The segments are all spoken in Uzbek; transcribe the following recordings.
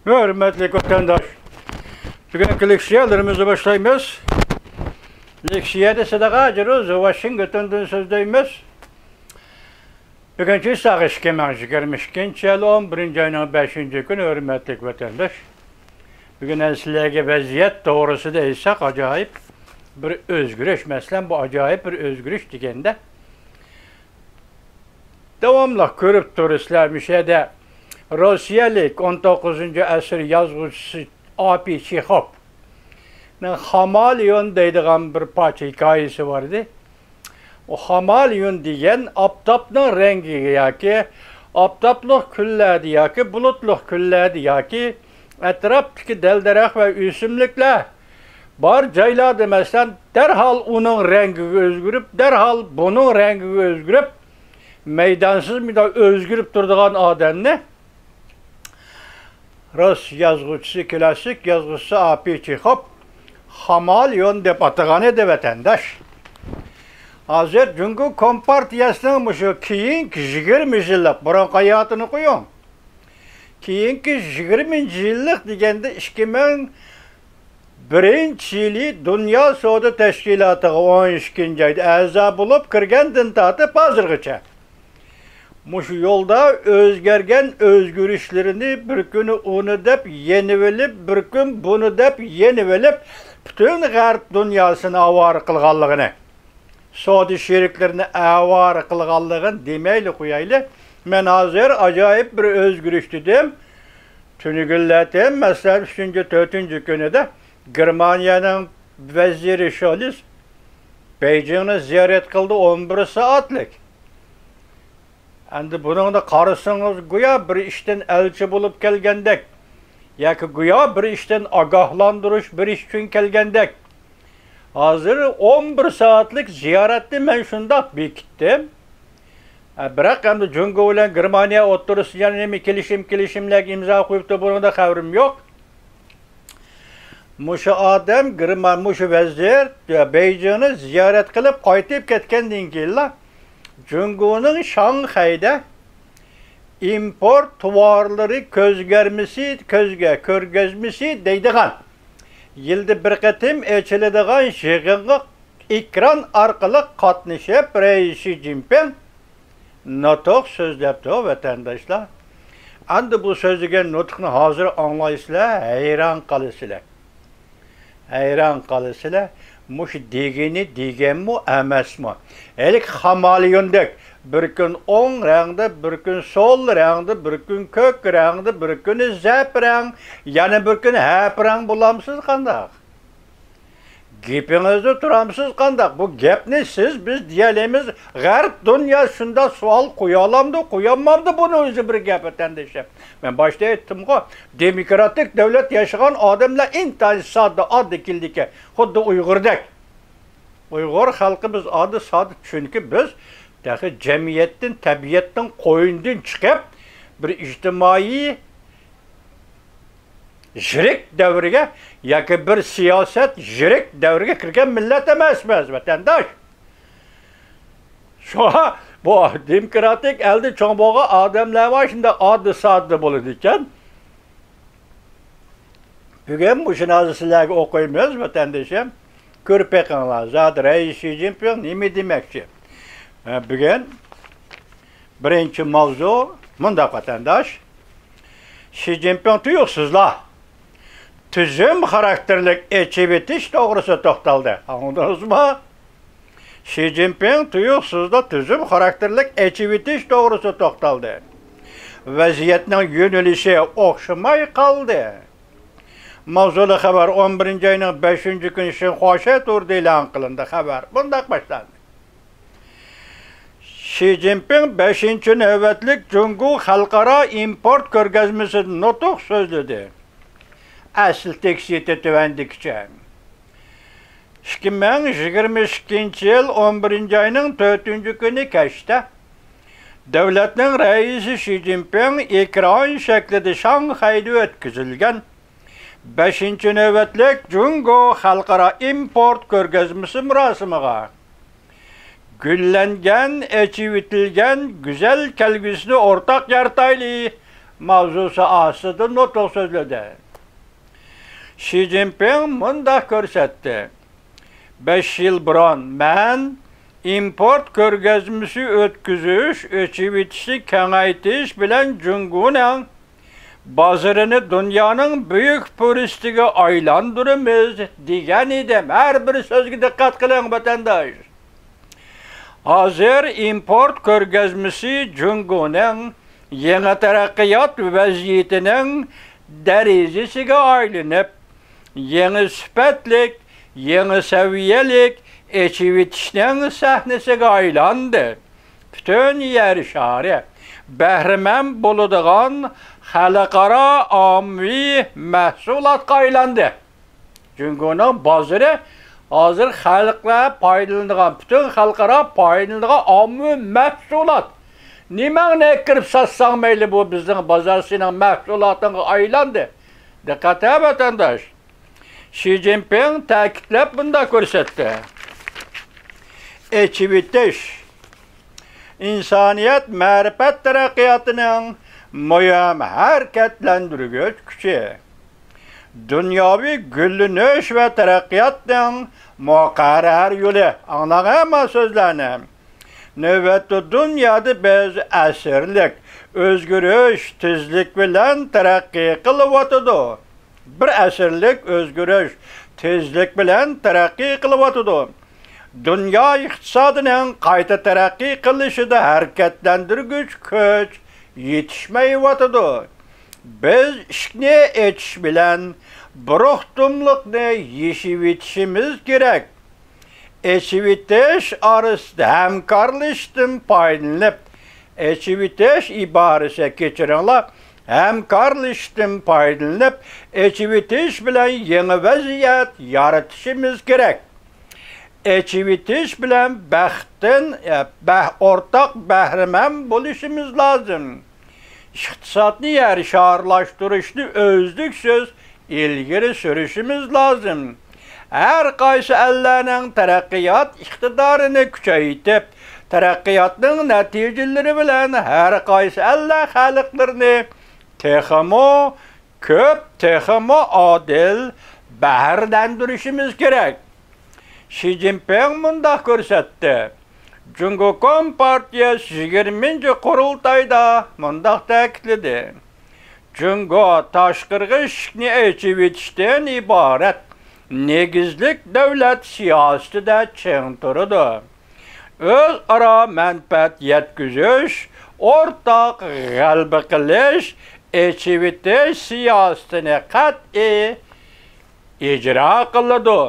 Hürmetli vatandaş, bugünkü leksiyalarımızı başlayımız. Leksiyada sadaka acırız, Washington'dan sözdeyimiz. Bugünkü sağış kemerci gelmişken, 11. ayının 5. günü hürmetli vatandaş. Bugün sizlerge vaziyet doğrusu değilsek acayip bir özgürüş. Mesela bu acayip bir özgürüş degende. Devamlı görüp turistlermiş de Rusyalik 19. əsr yazğıcısı A.P. Çexov Hamalyon deydiğen bir parça hikayesi vardı. O Hamalyon diyen aptapның rengi yaki, aptaplık küllerdi yaki, bulutluk küllerdi yaki, etraftaki delderek ve üsümlükler bar cayladı mesela derhal onun rengi özgürüp, derhal bunun rengi özgürüp, meydansız mı da özgürüp durduğun adam ne? Rus yazgıcısı, klasik yazgıcısı A.P. Çexov Hamalyon dep atağan edi vatandaş. Hazır çünkü Kompartiyasının şu keyinki 20 yıllık buran hayatını koyun. Keyinki 20 yıllık degende 2001 yılı Dünya Savdo Teşkilatı 12. ayda a'za bulup kirgendin tatıp hazırgıça. Muşu yolda özgergen özgürüşlerini bir günü onu dep yenivelip, bir gün bunu dep yenivelip, bütün garp dünyasını avar kılganlığını, Saudi şeriklerini avar kılganlığını demeyle koyaylı, men hazır acayip bir özgürüş dedim. Tünügülletim, mesela 3. 4. günü de Germanya'nın veziri Scholz Beijing'i ziyaret kıldı 11 saatlik. Endi bunun da karısınız güya bir işten elçi bulup kelgendek, yaki güya bir işten agahlandırış bir iş için kelgendek. Hazır 11 saatlik ziyaretli men şunda bekittim. Bırak endi Cungo ile Germaniya oturusu yani kelişimler imza koyup da bunun da xavrim yok. Muşu adam, muşu vezir Beijing'i ziyaret kılıp qaytib ketkendan keyin Cungo'nun Şanghay'da import tuvarları körgezmesi deydiğen, yılda bir qatim eçilediğen yığınga ekran arkalı katnışıp Reis Xi Jinping nutuk sözlepti o vatandaşlar. Endi bu sözlügen nutukni hazır anlayışlar, hayran kalısılar. Hayran kalısılar. Muş degeni degen mu emas mı? Elik Hamalyondek bir gün 10 rengde, bir gün sol rengde, bir gün kök rengde, bir gün zep reng, yani bir gün hep reng bulamsız kandak. Gepinizde turamsız kandak. Bu gep ne siz biz diyelerimiz garp dünyasında sual koyalım da koyamam da bunu özü bir gep etendeşim. Ben başta ettim ki demokratik devlet yaşayan adamla intihar sadı adı kildi ki xuddi Uyg'urdek. Uyghur halkımız adı sadı çünkü biz dahi cemiyetin, tabiyetin koyundan çıkıp bir ictimai jirik devrige, yaki bir siyaset jirik devrige kirgen millet emasmez vatandaş. Şu bu demokratik elde çoğunluğa adamlar var şimdi adı sadı bulunurken. Bugün bu şınazı sizlerge okuymuyoruz vatandaşım. Körpekanlar, zaten Reis Xi Jinping nemi demekçi? Bugün birinci mavzu mundaq vatandaş. Xi Jinping tuyuksuzlar. Tüzüm karakterlik ekibitiş doğrusu toxtaldı. Anladınız mı? Xi Jinping tuyuksuzda tüzüm karakterlik ekibitiş doğrusu toxtaldı. Vaziyetinin yönelişi okşamay kaldı. Mavzulu haber 11. ayının 5. günü için hoşet urdu ilan kılındı haber. Bundak başlandı. Xi Jinping 5. növbetlik Cungo Halkara import körgezmesi nutuk sözledi. Asıl teksiti tüvendikçe. 2022 yıl 11. ayının 4. günü keşte devletin reisi Xi Jinping ekran şeklinde Şanghay'da ötküzülgen 5. növbetlik Cungo Halkara import körgezmesi murasımıga güllengen, eçivitilgen, güzel kelgüsünü ortak yartaylı mavzusu asıdı notok sözledi. Xi Jinping munda ko'rsatdi. 5 yıl burun ben import ko'rgazmasi o'tkazish, ochib-etishni kengaytirish bilan Jungoning bozorini dunyoning büyük turistiga aylantiramiz degan edim. Har bir so'zga diqqat qiling vatandosh. Hozir import ko'rgazmasi Jungoning yangi taraqqiyot vaziyatining darajasiga aylanib, yangi sifatlik, yangi saviyalik ochib-etishning sahnasiga aylandi. Bütün yer shari bahramand bo'ladigan xalqaro ommaviy mahsulotga aylandi. Jungoning bozori hozir xalqlar foydalanadigan, bütün xalqaro foydalanadigan ommaviy mahsulot. Nimani kirib satsang mayli bu bizning bozorsining mahsulotiga aylandi. Diqqat et vatandosh. Xi Jinping ta'kidlab bunda ko'rsatdi. Ochib-etish insoniyat ma'rifat taraqqiyotining muhim harakatlantiruvchi kuchi. Dunyoviy gullanish va taraqqiyotning muqarrar yo'li. Anglag'anmi so'zlarni? Növbetli dünyada biz asirlik, özgürlük, tezlik bilan terakki kılıvatıdı. Bir asirlik, özgürlük, tezlik bilan terakki kılıvatıdı. Dünya iktisadının qayta terakki kılışıda hareketlendirgüç güç yetişmeyivatıdı. Biz işni etiş bilan buruqtumluqni yeshib etishimiz gerek. Ochib-etish arasida hamkorlikdan foydalanib, ochib-etish iborasi kechiringlar, hamkorlikdan foydalanib, ochib-etish bilan yangi vaziyat yaratishimiz kerak. Ochib-etish bilan baxtdan o'rtoq bahramand bo'lishimiz lozim. İqtisodni yarışarlaştırışni o'zliksiz ilgari surishimiz lozim. Her qaysi ellerinin taraqqiyot iqtidorini kuchaytirib, taraqqiyotning natijalari bilan her qaysi eller xalqlarini texmo ko'p, texmo adil bahramandlashimiz kerak. Xi Jinping munda ko'rsatdi. Jungo Kompartiyasi 20-qurultayda munda ta'kidladi. Jungo tashqi ishni ochib-etishdan iborat negizlik davlat siyosatida ching turadi. O'zaro manfaat yetkazish, o'rtoq g'alaba qilish, ochib-etish siyosatini qat'iy ijro qiladi.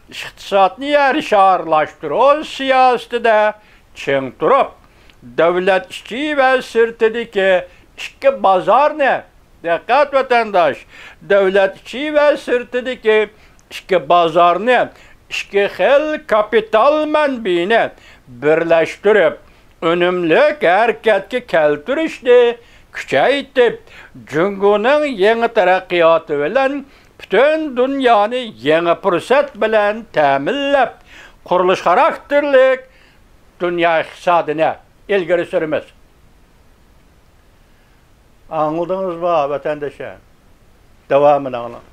İqtisodni yarışarlaştırış siyosatida ching turib, davlat ichi va sirtidagi ikki bozorni, diqqat vatandosh, davlat ichi va sirtidagi ikki bozorni, ikki xil kapital manbini birlashtirib, unumli harakatga keltirishni kuchaytirib, Jungoning yangi taraqqiyoti bilan bütün dünyani yangi fursat bilan ta'minlab, qurilish xarakterlik dunyo iqtisodini ilgari suramiz. Anladınız mı vatandaşlar? Devamını anlayın.